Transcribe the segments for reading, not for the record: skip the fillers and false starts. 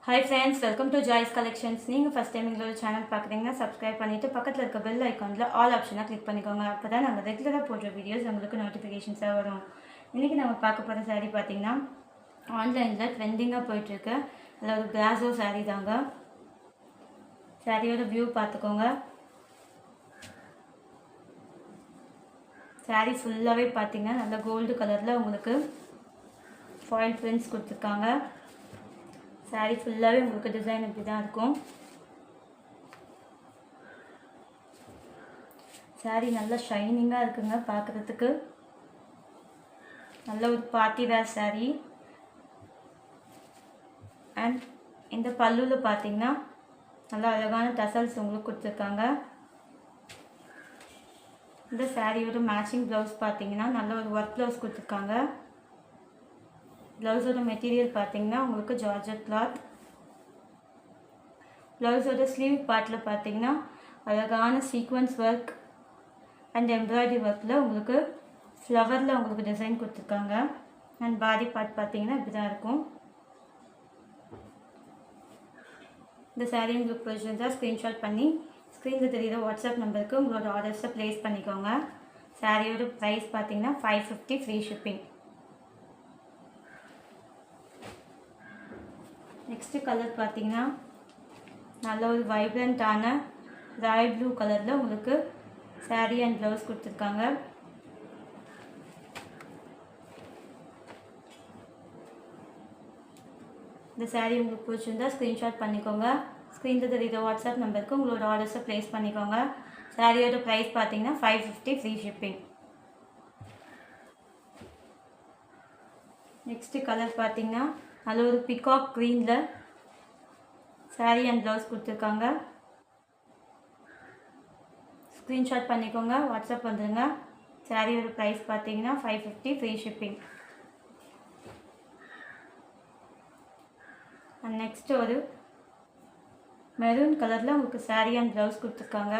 Hi friends, welcome to Joy's Collections. நீங்கள் first time எங்களோட channel பார்க்குறீங்கன்னா சப்ஸ்கிரைப் பண்ணிவிட்டு பக்கத்தில் இருக்க பெல் ஐக்கானில் ஆல் ஆப்ஷனாக கிளிக் பண்ணிக்கோங்க. அப்போ தான் நாங்கள் ரெகுலராக போடுற வீடியோஸ் உங்களுக்கு நோட்டிஃபிகேஷன்ஸாக வரும். இன்றைக்கி நம்ம பார்க்க போகிற சாரீ பார்த்திங்கன்னா ஆன்லைனில் ட்ரெண்டிங்காக போயிட்டுருக்கு. அதில் ஒரு பிளாசோ சாரீ தாங்க. சாரியோட வியூ பார்த்துக்கோங்க. சாரீ ஃபுல்லாகவே பார்த்திங்கன்னா நல்ல கோல்டு கலரில் உங்களுக்கு ஃபாயில் பிரிண்ட்ஸ் கொடுத்துருக்காங்க. சாரீ ஃபுல்லாகவே உங்களுக்கு டிசைன் இப்படி தான் இருக்கும். சாரீ நல்லா ஷைனிங்காக இருக்குங்க. பார்க்குறதுக்கு நல்ல ஒரு பார்ட்டி வேர் சாரீ. அண்ட் இந்த பல்லுவில் பார்த்தீங்கன்னா நல்லா அழகான டசல்ஸ் உங்களுக்கு கொடுத்துருக்காங்க. இந்த சாரியோட மேட்சிங் ப்ளவுஸ் பார்த்தீங்கன்னா நல்ல ஒரு ஒர்க் ப்ளவுஸ் கொடுத்துருக்காங்க. ப்ளவுஸோட மெட்டீரியல் பார்த்தீங்கன்னா உங்களுக்கு ஜார்ஜெட் கிளாத். ப்ளவுஸோட ஸ்லீவ் பார்ட்டில் பார்த்தீங்கன்னா அழகான சீக்வன்ஸ் ஒர்க் அண்ட் எம்ப்ராய்டரி ஒர்க்கில் உங்களுக்கு ஃப்ளவரில் உங்களுக்கு டிசைன் கொடுத்துருக்காங்க. அண்ட் பாடி பார்ட் பார்த்தீங்கன்னா இப்படி தான் இருக்கும். இந்த சாரீ உங்களுக்கு பிடிச்சிருந்தால் ஸ்க்ரீன்ஷாட் பண்ணி ஸ்க்ரீனில் தெரியுற வாட்ஸ்அப் நம்பருக்கு உங்களோட ஆர்டர்ஸை ப்ளேஸ் பண்ணிக்கோங்க. சாரியோட ப்ரைஸ் பார்த்தீங்கன்னா 550 ஃப்ரீ ஷிப்பிங். நெக்ஸ்ட்டு கலர் பார்த்தீங்கன்னா நல்ல ஒரு வைப்ரண்ட்டான ராயல் ப்ளூ கலரில் உங்களுக்கு சாரீ அண்ட் ப்ளவுஸ் கொடுத்துருக்காங்க. இந்த சாரீ உங்களுக்கு பிடிச்சிருந்தா ஸ்க்ரீன்ஷாட் பண்ணிக்கோங்க. ஸ்க்ரீனில் தெரியுற வாட்ஸ்அப் நம்பருக்கு உங்களோட ஆர்டர்ஸை ப்ளேஸ் பண்ணிக்கோங்க. சாரியோட ப்ரைஸ் பார்த்தீங்கன்னா 550 ஃப்ரீ ஷிப்பிங். நெக்ஸ்ட்டு கலர் பார்த்தீங்கன்னா நல்ல ஒரு பிகாக் க்ரீனில் சாரீ அண்ட் ப்ளவுஸ் கொடுத்துருக்காங்க. ஸ்க்ரீன்ஷாட் பண்ணிக்கோங்க, வாட்ஸ்அப் வந்துடுங்க. சாரியோட ப்ரைஸ் பார்த்தீங்கன்னா 550 ஃப்ரீ ஷிப்பிங். அண்ட் நெக்ஸ்ட்டு ஒரு மெரூன் கலரில் உங்களுக்கு சாரீ அண்ட் ப்ளவுஸ் கொடுத்துருக்காங்க.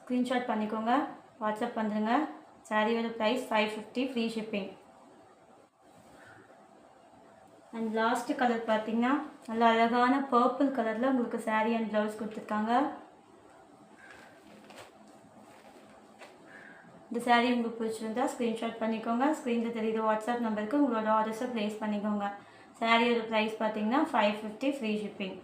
ஸ்க்ரீன்ஷாட் பண்ணிக்கோங்க, வாட்ஸ்அப் வந்துடுங்க. சாரியோட price 550 free shipping. And last colour பார்த்தீங்கன்னா நல்ல அழகான பர்பிள் கலரில் உங்களுக்கு சாரீ அண்ட் ப்ளவுஸ் கொடுத்துருக்காங்க. இந்த சாரீ உங்களுக்கு பிடிச்சிருந்தா ஸ்க்ரீன்ஷாட் பண்ணிக்கோங்க. ஸ்க்ரீனில் தெரியுற வாட்ஸ்அப் நம்பருக்கு உங்களோட ஆர்டர்ஸை ப்ளேஸ் பண்ணிக்கோங்க. சாரியோட ப்ரைஸ் பார்த்தீங்கன்னா 550 ஃப்ரீ ஷிப்பிங்.